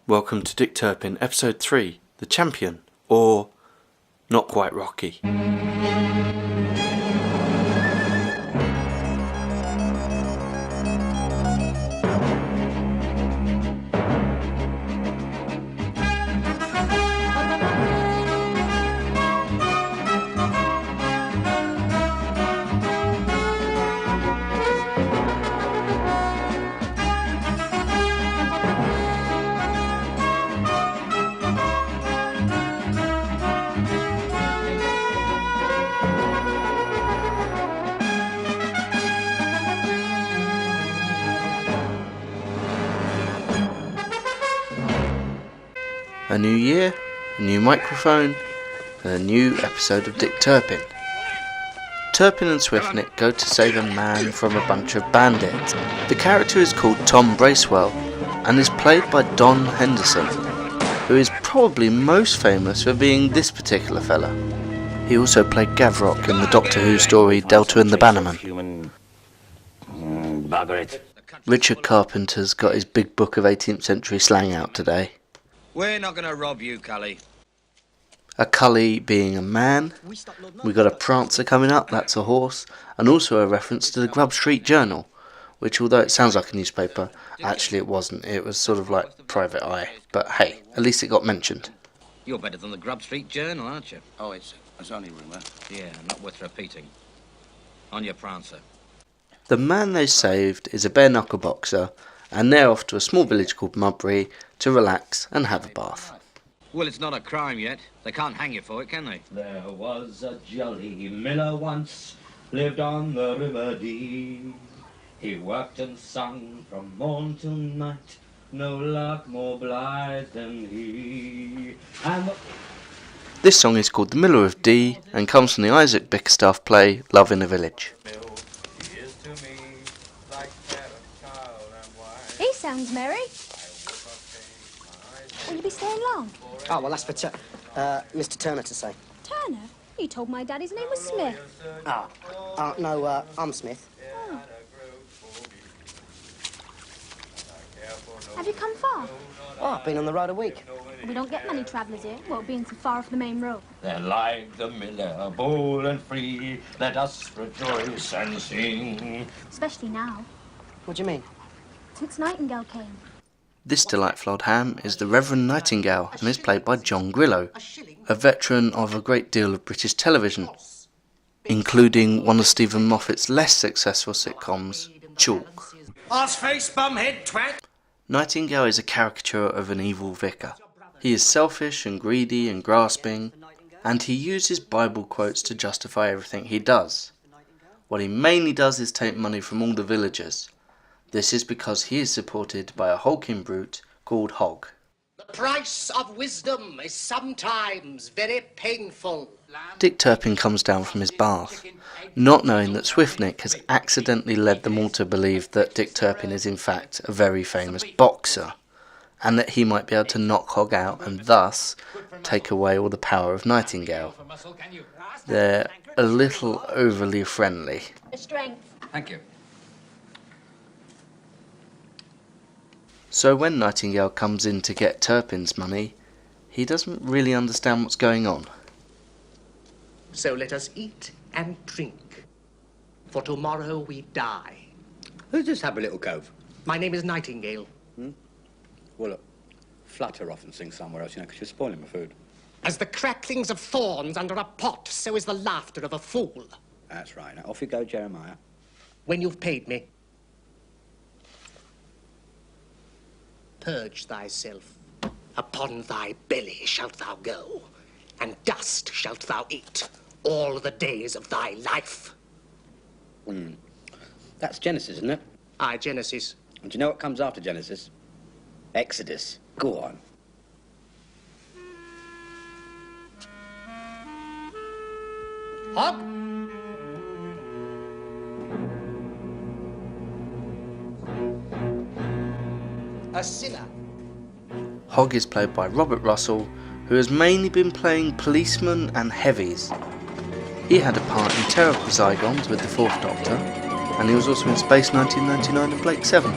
Welcome to Dick Turpin, Episode 3, The Champion, or Not Quite Rocky. A new year, a new microphone, and a new episode of Dick Turpin. Turpin and Swiftnick go to save a man from a bunch of bandits. The character is called Tom Bracewell and is played by Don Henderson, who is probably most famous for being this particular fella. He also played Gavrock in the Doctor Who story Delta and the Bannerman. Richard Carpenter's got his big book of 18th century slang out today. We're not going to rob you, Cully. A Cully being a man. We got a Prancer coming up, that's a horse, and also a reference to the Grub Street Journal, which, although it sounds like a newspaper, actually it wasn't. It was sort of like Private Eye. But hey, at least it got mentioned. You're better than the Grub Street Journal, aren't you? Oh, it's only rumour. Yeah, not worth repeating. On your Prancer. The man they saved is a bare-knuckle boxer, and they're off to a small village called Mowbray to relax and have a bath. Well, it's not a crime yet. They can't hang you for it, can they? There was a jolly miller once, lived on the River Dee. He worked and sung from morn till night, no lark more blithe than he. This song is called The Miller of Dee and comes from the Isaac Bickerstaff play Love in a Village. He sounds merry. Will you be staying long? Oh, well, that's for Mr. Turner to say. Turner? You told my dad his name was Smith. No, I'm Smith. Oh. Have you come far? Oh, I've been on the road a week. We don't get many travellers here, well, being so far off the main road. Then like the miller, bold and free, let us rejoice and sing. Especially now, What do you mean? since Nightingale came. This delightful old ham is the Reverend Nightingale and is played by John Grillo, a veteran of a great deal of British television, including one of Stephen Moffat's less successful sitcoms, Chalk. Arseface, bumhead, twat! Nightingale is a caricature of an evil vicar. He is selfish and greedy and grasping, and he uses Bible quotes to justify everything he does. What he mainly does is take money from all the villagers. This is because he is supported by a hulking brute called Hog. The price of wisdom is sometimes very painful. Dick Turpin comes down from his bath, not knowing that Swiftnick has accidentally led them all to believe that Dick Turpin is in fact a very famous boxer, and that he might be able to knock Hog out and thus take away all the power of Nightingale. They're a little overly friendly. Strength. Thank you. So when Nightingale comes in to get Turpin's money, he doesn't really understand what's going on. So let us eat and drink, for tomorrow we die. Who's this happy little cove? My name is Nightingale. Well, look, flutter off and sing somewhere else, because you're spoiling my food. As the cracklings of thorns under a pot, so is the laughter of a fool. That's right. Now, off you go, Jeremiah. When you've paid me, purge thyself. Upon thy belly shalt thou go, and dust shalt thou eat all the days of thy life. That's Genesis, isn't it? Aye, Genesis. And do you know what comes after Genesis? Exodus. Go on. Hog? A sinner. Hog is played by Robert Russell, who has mainly been playing policemen and heavies. He had a part in Terrible Zygons with the Fourth Doctor, and he was also in Space 1999 and Blake 7.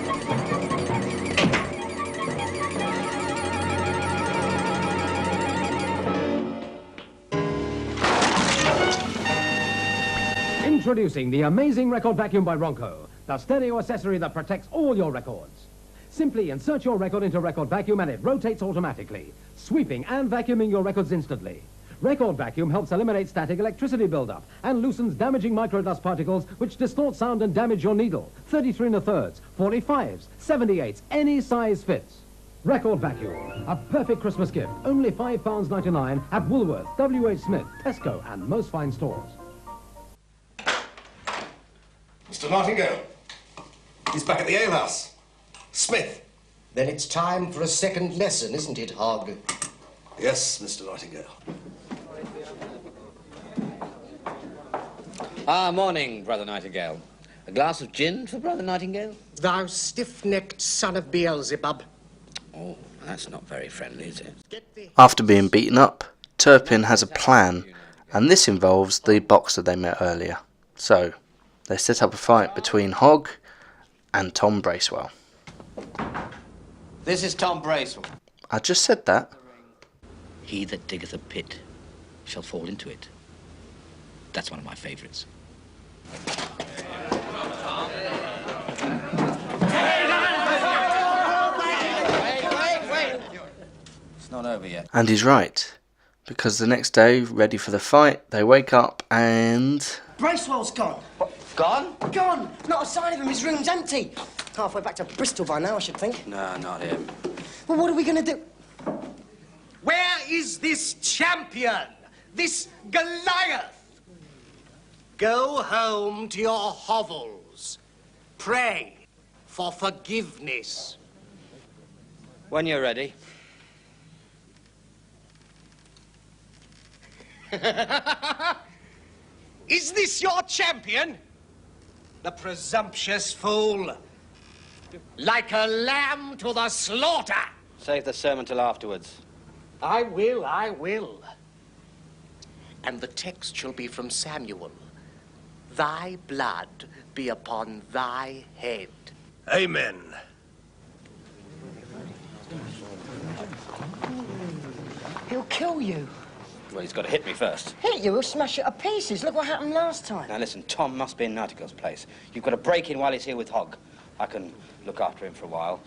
Introducing the amazing record vacuum by Ronco, the stereo accessory that protects all your records. Simply insert your record into record vacuum and it rotates automatically, sweeping and vacuuming your records instantly. Record vacuum helps eliminate static electricity buildup and loosens damaging microdust particles which distort sound and damage your needle. 33 1/3, 45s, 78s, any size fits. Record vacuum, a perfect Christmas gift. Only £5.99 at Woolworths, W.H. Smith, Tesco and most fine stores. Mr. Martingale. He's back at the alehouse. Smith. Then it's time for a second lesson, isn't it, Hogg? Yes, Mr. Nightingale. Morning, Brother Nightingale. A glass of gin for Brother Nightingale? Thou stiff-necked son of Beelzebub. Oh, that's not very friendly, is it? After being beaten up, Turpin has a plan, and this involves the boxer they met earlier. So, they set up a fight between Hogg and Tom Bracewell. This is Tom Bracewell. I just said that. He that diggeth a pit shall fall into it. That's one of my favourites. It's not over yet. And he's right, because the next day, ready for the fight, they wake up and... Bracewell's gone. What? Gone? Gone. Not a sign of him. His room's empty. Halfway back to Bristol by now, I should think. No, not him. Well, what are we going to do? Where is this champion? This Goliath? Go home to your hovels. Pray for forgiveness. When you're ready. Is this your champion? The presumptuous fool. Like a lamb to the slaughter. Save the sermon till afterwards. I will. And the text shall be from Samuel. Thy blood be upon thy head. Amen. He'll kill you. Well, he's got to hit me first. Hit you, he'll smash it to pieces. Look what happened last time. Now listen, Tom must be in Nightingale's place. You've got to break in while he's here with Hogg. I can look after him for a while,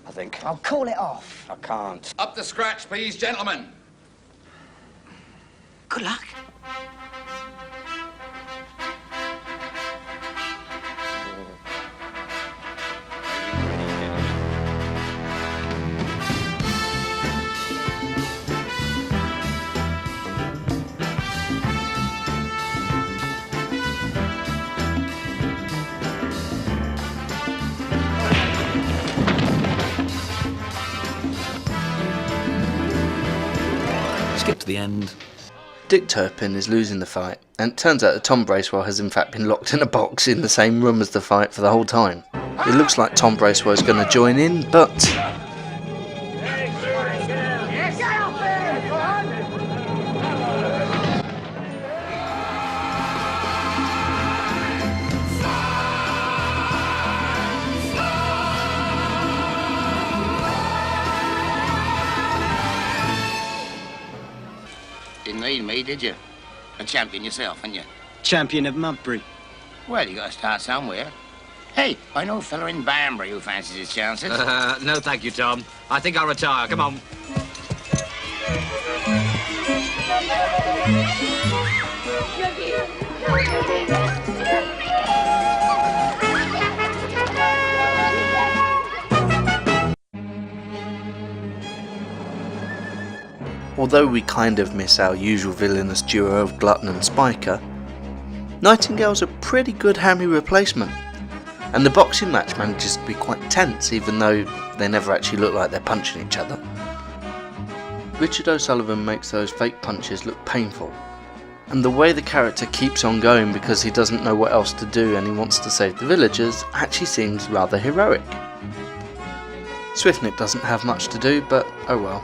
I think. I'll call it off. I can't. Up the scratch, please, gentlemen. Good luck. Skip to the end. Dick Turpin is losing the fight, and it turns out that Tom Bracewell has in fact been locked in a box in the same room as the fight for the whole time. It looks like Tom Bracewell is going to join in, but... Didn't need me, did you? A champion yourself, ain't you? Champion of Mowbray. Well, you got to start somewhere. Hey, I know a fella in Banbury who fancies his chances. No, thank you, Tom. I think I'll retire. Come on. Although we kind of miss our usual villainous duo of Glutton and Spiker, Nightingale's a pretty good hammy replacement, and the boxing match manages to be quite tense even though they never actually look like they're punching each other. Richard O'Sullivan makes those fake punches look painful, and the way the character keeps on going because he doesn't know what else to do and he wants to save the villagers actually seems rather heroic. Swiftnick doesn't have much to do, but oh well.